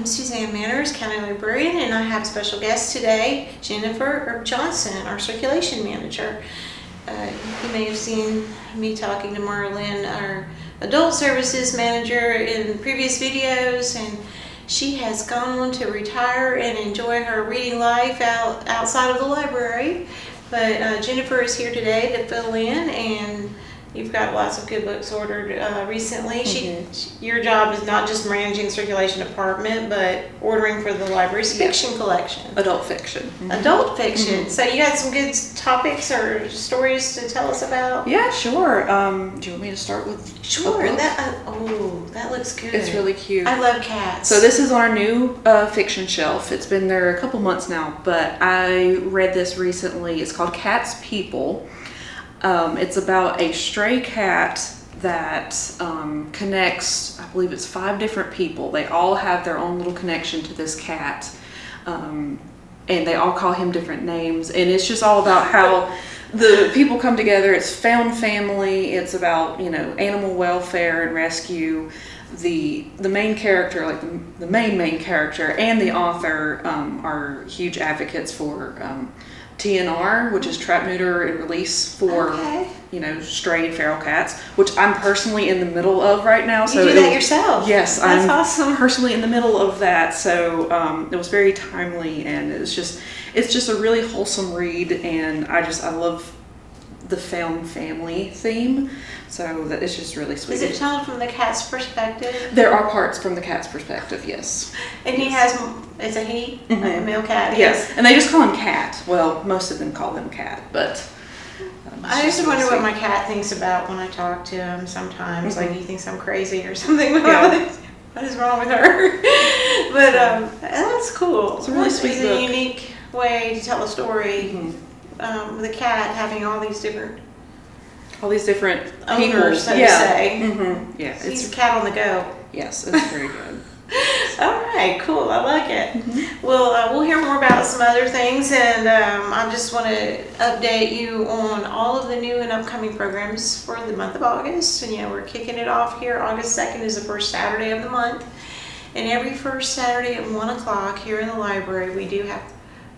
I'm Suzanne Manners, County Librarian, and I have a special guest today, Jennifer Johnson, our Circulation Manager. You may have seen me talking to Marlene, our Adult Services Manager, in previous videos, and she has gone on to retire and enjoy her reading life outside of the library. But Jennifer is here today to fill in, and you've got lots of good books ordered recently. Your job is not just managing the circulation department, but ordering for the library's fiction collection. Adult fiction. Adult fiction. So you got some good topics or stories to tell us about? Yeah, sure. Do you want me to start with? Sure. That looks good. It's really cute. I love cats. So this is on our new fiction shelf. It's been there a couple months now, but I read this recently. It's called Cat's People. It's about a stray cat that connects, I believe it's 5 different people. They all have their own little connection to this cat, and they all call him different names. And it's just all about how the people come together. It's found family. It's about, animal welfare and rescue. The main character, like the main character, and the author are huge advocates for TNR, which is trap, neuter, and release for stray and feral cats, which I'm personally in the middle of right now. So you do that yourself? Yes, that's I'm awesome. Personally in the middle of that. So it was very timely, and it's just a really wholesome read, and I love the found family theme. So that it's just really sweet. Is it told from the cat's perspective? There are parts from the cat's perspective, yes. And he has, it's a he, a male cat? Yes, and they just call him Cat. Well, most of them call him Cat, but... I used to wonder what my cat thinks about when I talk to him sometimes. Like he thinks I'm crazy or something. What is wrong with her? But that's cool. It's a really sweet book. It's a unique way to tell a story with a cat having all these different owners, so to say. Yeah, He's a cat on the go. Yes, it's very good. All right, cool. I like it. Well, we'll hear more about some other things, and I just want to update you on all of the new and upcoming programs for the month of August. And we're kicking it off here. August 2nd is the first Saturday of the month, and every first Saturday at 1 o'clock here in the library, we do have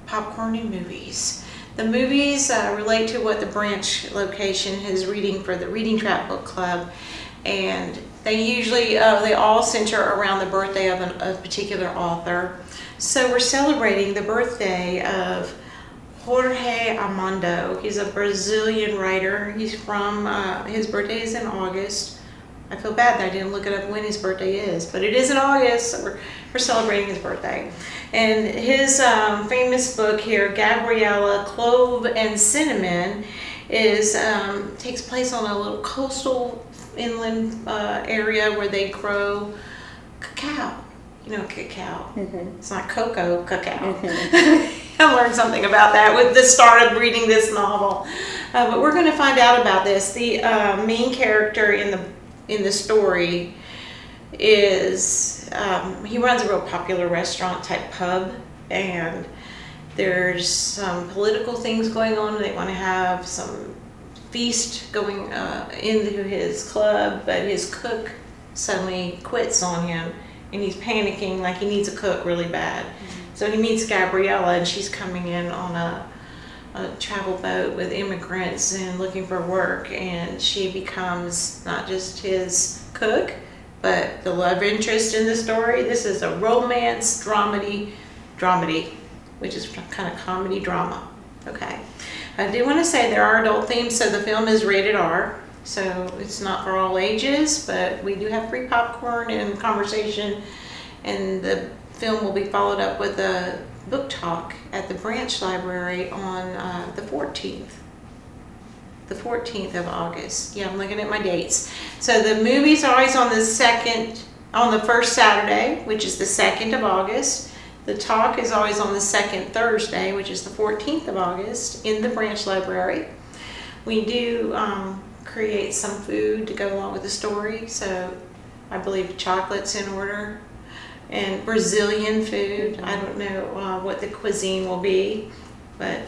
popcorn and movies. The movies relate to what the branch location is reading for the Reading Trap Book Club, and they usually, they all center around the birthday of a particular author. So we're celebrating the birthday of Jorge Amado. He's a Brazilian writer. He's from, his birthday is in August. I feel bad that I didn't look it up when his birthday is, but it is in August, so we're celebrating his birthday. And his famous book here, Gabriella, Clove and Cinnamon, takes place on a little coastal inland area where they grow cacao. Cacao. It's not cocoa, cacao. I learned something about that with the start of reading this novel. But we're going to find out about this. The main character in the story is he runs a real popular restaurant type pub, and there's some political things going on. They want to have some feast going into his club, but his cook suddenly quits on him, and he's panicking like he needs a cook really bad. So he meets Gabriella, and she's coming in on a travel boat with immigrants and looking for work, and she becomes not just his cook, but the love interest in the story. This is a romance dramedy, which is kind of comedy drama. Okay. I do want to say there are adult themes, so the film is rated R, so it's not for all ages, but we do have free popcorn and conversation, and the film will be followed up with a book talk at the branch library on the 14th. The 14th of August. Yeah, I'm looking at my dates. So the movies are always on the first Saturday, which is the 2nd of August. The talk is always on the second Thursday, which is the 14th of August, in the branch library. We do create some food to go along with the story. So I believe chocolate's in order, and Brazilian food. I don't know what the cuisine will be, but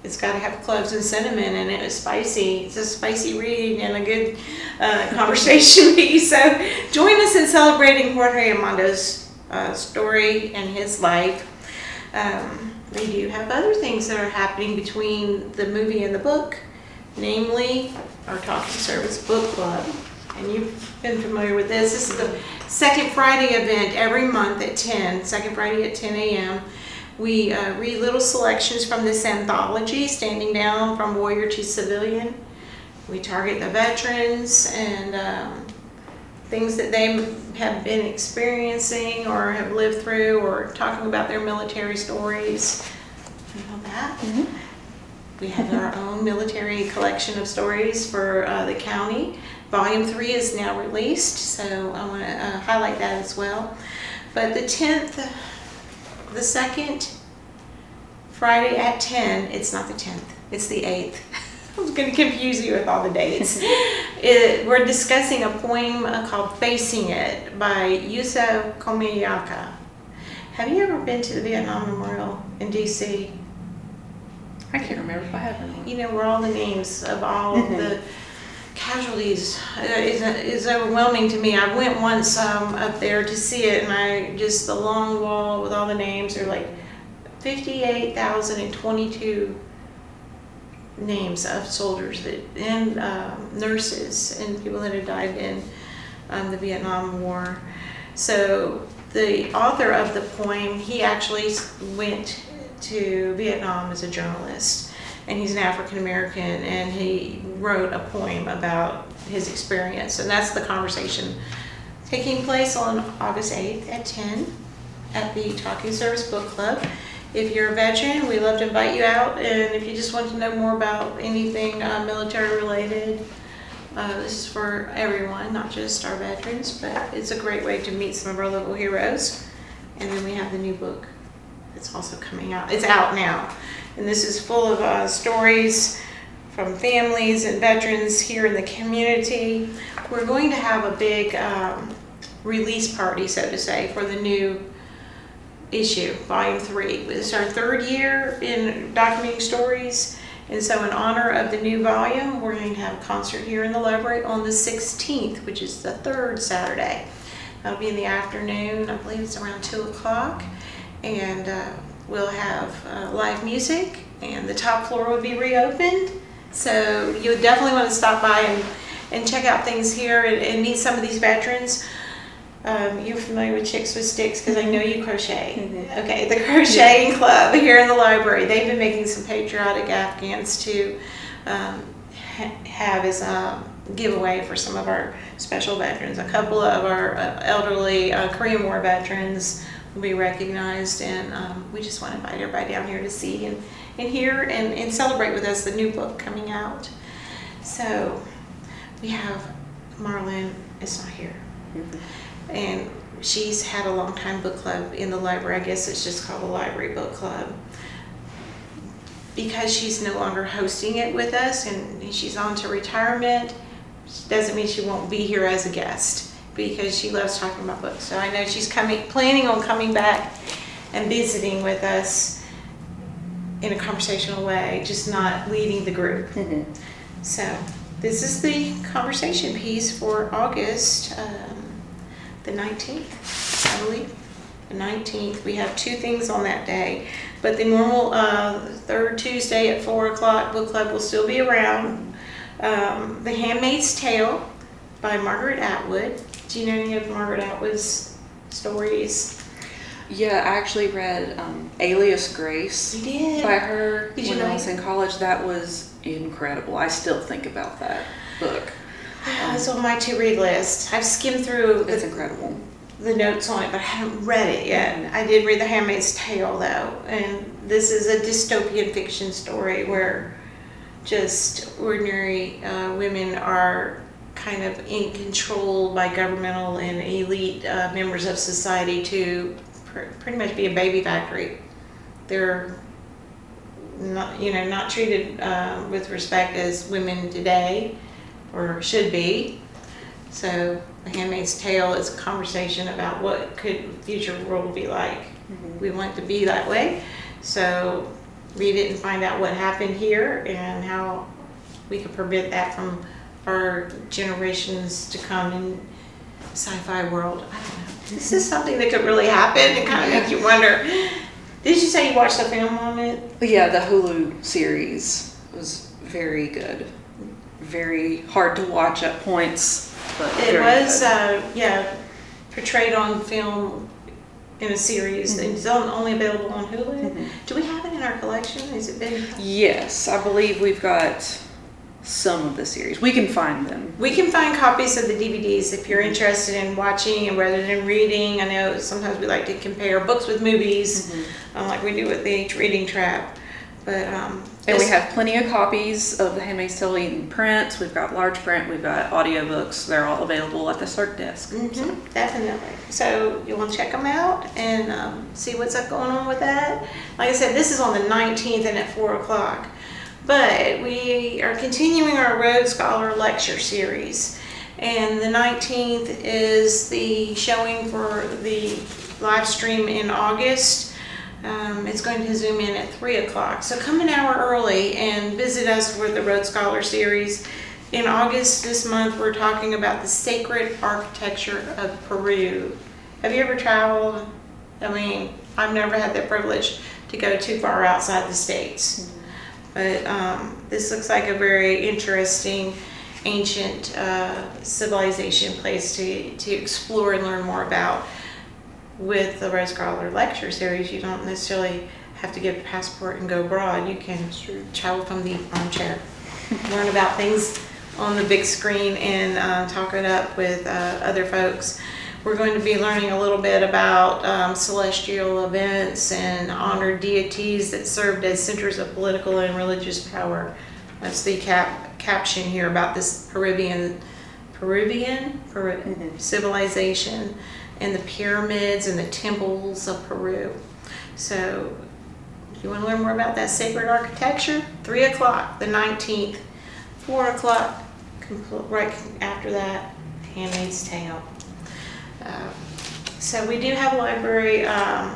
it's got to have cloves and cinnamon in it. It's spicy. It's a spicy read and a good conversation piece. So join us in celebrating Jorge Amado's story and his life. We do have other things that are happening between the movie and the book, namely our Talking Service Book Club. And you've been familiar with this. This is the second Friday event every month at 10, second Friday at 10 a.m. We read little selections from this anthology, Standing Down from Warrior to Civilian. We target the veterans and things that they have been experiencing or have lived through, or talking about their military stories and all that. Mm-hmm. We have our own military collection of stories for the county. Volume 3 is now released, so I want to highlight that as well. But the 10th, the second Friday at 10, it's not the 10th, it's the 8th. I was going to confuse you with all the dates. We're discussing a poem called Facing It by Yusa Komiyaka. Have you ever been to the Vietnam Memorial in D.C.? I can't remember if I have or not. You know, where all the names of all of the casualties is overwhelming to me. I went once up there to see it, and the long wall with all the names are like 58,022 names of soldiers and nurses and people that had died in the Vietnam War. So the author of the poem, he actually went to Vietnam as a journalist, and he's an African American, and he wrote a poem about his experience, and that's the conversation taking place on August 8th at 10 at the Talking Service Book Club. If you're a veteran, we love to invite you out, and if you just want to know more about anything military related, this is for everyone, not just our veterans, but it's a great way to meet some of our local heroes. And then we have the new book that's also coming out. It's out now, and this is full of stories from families and veterans here in the community. We're going to have a big release party, so to say, for the new issue, Volume 3. It's our third year in documenting stories, and so in honor of the new volume, we're going to have a concert here in the library on the 16th, which is the third Saturday. That'll be in the afternoon. I believe it's around 2 o'clock, and we'll have live music, and the top floor will be reopened, so you definitely want to stop by and check out things here and meet some of these veterans. You're familiar with Chicks with Sticks because I know you crochet. Mm-hmm. Okay, the crocheting club here in the library, they've been making some patriotic Afghans to have as a giveaway for some of our special veterans. A couple of our elderly Korean War veterans will be recognized, and we just want to invite everybody down here to see and hear and celebrate with us the new book coming out. So we have Marlon is not here. Mm-hmm. And she's had a long time book club in the library. I guess it's just called the Library Book Club. Because she's no longer hosting it with us and she's on to retirement, doesn't mean she won't be here as a guest, because she loves talking about books. So I know she's planning on coming back and visiting with us in a conversational way, just not leading the group. Mm-hmm. So this is the conversation piece for August the 19th, I believe. The 19th. We have two things on that day. But the normal third Tuesday at 4 o'clock book club will still be around. The Handmaid's Tale by Margaret Atwood. Do you know any of Margaret Atwood's stories? Yeah, I actually read Alias Grace by her when I was in college. That was incredible. I still think about that book. It's on my to-read list. I've skimmed through it's incredible. The notes on it, but I haven't read it yet. I did read The Handmaid's Tale, though, and this is a dystopian fiction story where just ordinary women are kind of in control by governmental and elite members of society to pretty much be a baby factory. They're not treated with respect as women today, or should be. So The Handmaid's Tale is a conversation about what could future world be like. Mm-hmm. We want it to be that way. So read it and find out what happened here and how we could prevent that from our generations to come. And sci-fi world. I don't know. This is something that could really happen and kind of make you wonder. Did you say you watched the film on it? Yeah, the Hulu series was very good. Very hard to watch at points, but It very was, good. portrayed on film in a series. Mhm. It's only available on Hulu. Mhm. Do we have it in our collection? Has it been? Yes, I believe we've got some of the series. We can find them. We can find copies of the DVDs if you're interested in watching and rather than reading. I know sometimes we like to compare books with movies, like we do with the Reading Trap. But And we have plenty of copies of The Handmaid's Tale in print. We've got large print. We've got audiobooks. They're all available at the circ desk. Definitely. So you want to check them out and see what's up going on with that. Like I said, this is on the 19th and at 4 o'clock. But we are continuing our Rhodes Scholar Lecture Series. And the 19th is the showing for the live stream in August. It's going to zoom in at 3 o'clock. So come an hour early and visit us with the Rhodes Scholar Series. In August this month, we're talking about the sacred architecture of Peru. Have you ever traveled? I mean, I've never had the privilege to go too far outside the States. But this looks like a very interesting ancient civilization place to explore and learn more about. With the Rhodes Scholar Lecture Series, you don't necessarily have to get a passport and go abroad. You can travel from the armchair, learn about things on the big screen, and talk it up with other folks. We're going to be learning a little bit about celestial events and honored deities that served as centers of political and religious power. That's the caption here about this Peruvian civilization and the pyramids and the temples of Peru. So if you want to learn more about that sacred architecture, 3 o'clock, the 19th, 4 o'clock, right after that, Handmaid's Tale. So we do have a library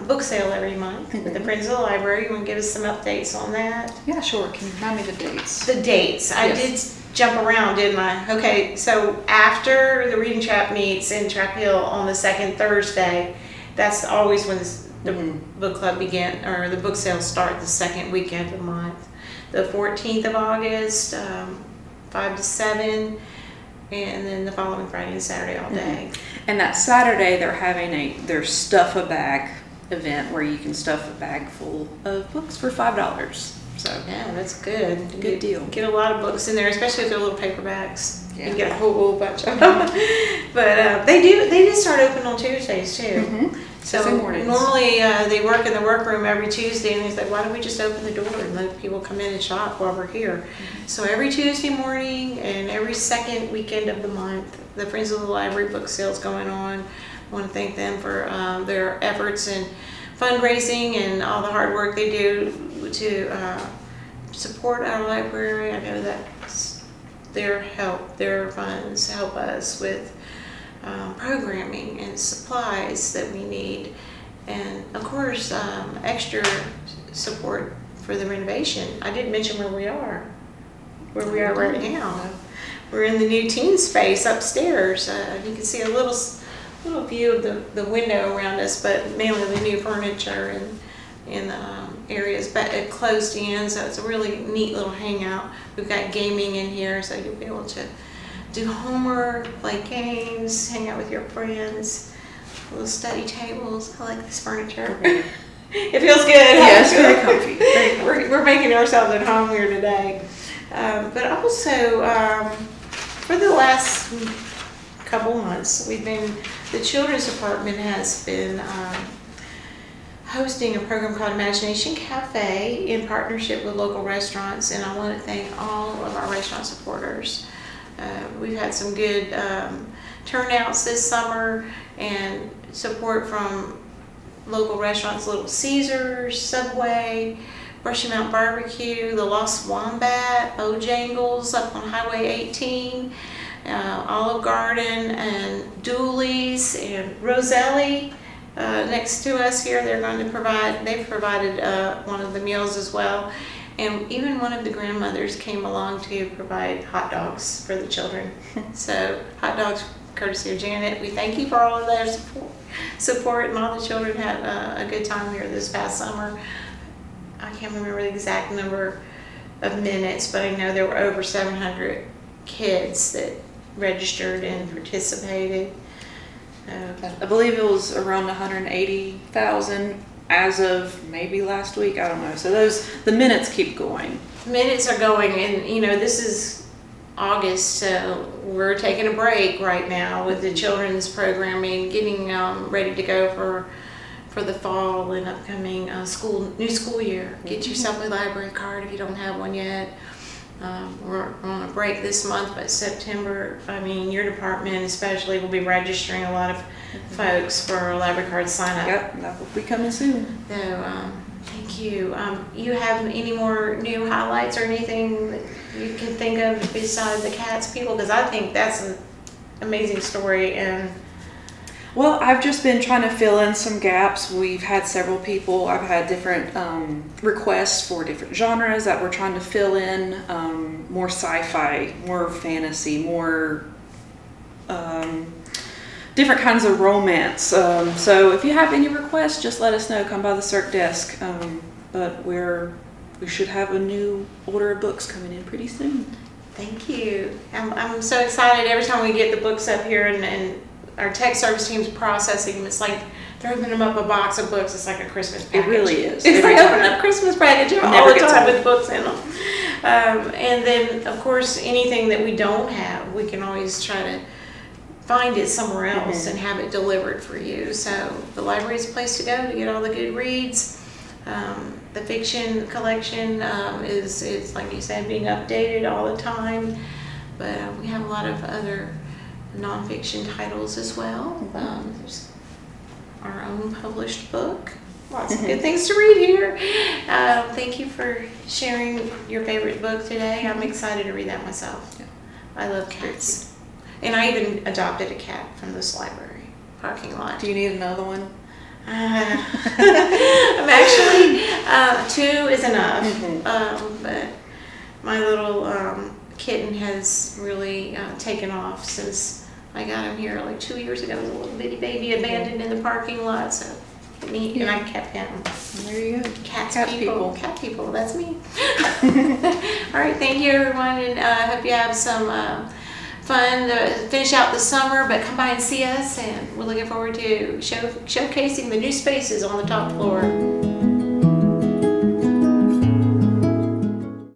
book sale every month with the Friends of the Library. You want to give us some updates on that? Yeah, sure. Can you remind me the dates? The dates. I did jump around, didn't I? Okay, so after the Reading Trap meets in Trap Hill on the second Thursday, that's always when the book club begin, or the book sales start the second weekend of the month. The 14th of August, 5 to 7, and then the following Friday and Saturday all day. And that Saturday they're having their Stuff a Bag event where you can stuff a bag full of books for $5. So yeah, that's good. Good deal. Get a lot of books in there, especially if they're little paperbacks. You can get a whole bunch of them. But they do start open on Tuesdays too. So normally they work in the workroom every Tuesday, and they say, why don't we just open the door and let people come in and shop while we're here? So every Tuesday morning and every second weekend of the month, the Friends of the Library book sale's going on. I want to thank them for their efforts in fundraising and all the hard work they do to support our library. I know that their funds help us with programming and supplies that we need, and of course extra support for the renovation. I didn't mention where we are right now. We're in the new teen space upstairs. You can see a little view of the window around us, but mainly the new furniture and areas, but it closed in, so it's a really neat little hangout. We've got gaming in here, so you'll be able to do homework, play games, hang out with your friends, little study tables. I like this furniture. It feels good. Yes, very comfy. Very comfy. We're making ourselves at home here today. But also, for the last couple months, the children's department has been hosting a program called Imagination Cafe in partnership with local restaurants, and I want to thank all of our restaurant supporters. We've had some good turnouts this summer and support from local restaurants, Little Caesars, Subway, Brushy Mountain Barbecue, the Lost Wombat, Bojangles up on Highway 18, Olive Garden, and Dooley's, and Roselli. Next to us here, they've provided one of the meals as well. And even one of the grandmothers came along to provide hot dogs for the children. So hot dogs courtesy of Janet. We thank you for all of their support, and all the children had a good time here this past summer. I can't remember the exact number of minutes, but I know there were over 700 kids that registered and participated. I believe it was around 180,000 as of maybe last week. I don't know. So the minutes keep going. Minutes are going, and this is August, so we're taking a break right now with the children's programming, getting ready to go for the fall and upcoming new school year. Get yourself a library card if you don't have one yet. We're on a break this month, but September, your department especially will be registering a lot of folks for a library card sign up. Yep, that will be coming soon. So, thank you. You have any more new highlights or anything that you can think of besides the Cats people? Because I think that's an amazing story. And well, I've just been trying to fill in some gaps. We've had several people. I've had different requests for different genres that we're trying to fill in. More sci-fi, more fantasy, more different kinds of romance. So if you have any requests, just let us know. Come by the CERC desk. But we should have a new order of books coming in pretty soon. thank you. I'm so excited every time we get the books up here and our tech service team's processing them. It's like they're opening them up a box of books. It's like a Christmas package. It really is. It's like opening up Christmas package all the time old. with books in them. And then, of course, anything that we don't have, we can always try to find it somewhere else and have it delivered for you. So the library is a place to go to get all the good reads. The fiction collection is, like you said, being updated all the time. But we have a lot of other nonfiction titles as well. There's our own published book. Lots of good things to read here. Thank you for sharing your favorite book today. I'm excited to read that myself. Yeah. I love cats. And I even adopted a cat from this library parking lot. Do you need another one? I'm actually, 2 is enough. But my little kitten has really taken off since I got him here like 2 years ago. He was a little bitty baby abandoned in the parking lot. So me, and I kept him. There you go. Cat people. Cat people, that's me. All right, thank you everyone, and I hope you have some fun to finish out the summer, but come by and see us, and we're looking forward to showcasing the new spaces on the top floor.